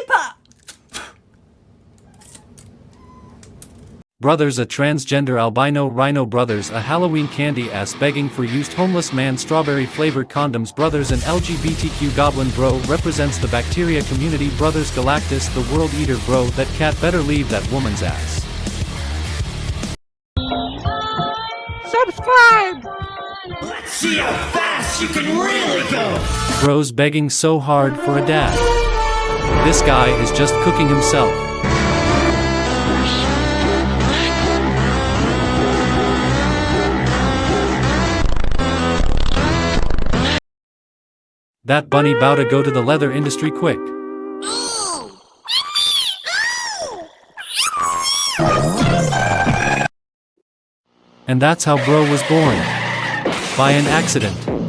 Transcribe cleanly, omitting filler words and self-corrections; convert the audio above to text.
lollipop! Brothers, a transgender albino rhino. Brothers, a Halloween candy ass begging for used homeless man. Strawberry flavored condoms. Brothers, an LGBTQ goblin. Bro represents the bacteria community. Brothers, Galactus, the world eater. Bro, that cat better leave that woman's ass. Subscribe! Let's see how fast you can really go! Bros begging so hard for a dad. This guy is just cooking himself. That bunny bout to go to the leather industry quick. And that's how bro was born. By an accident.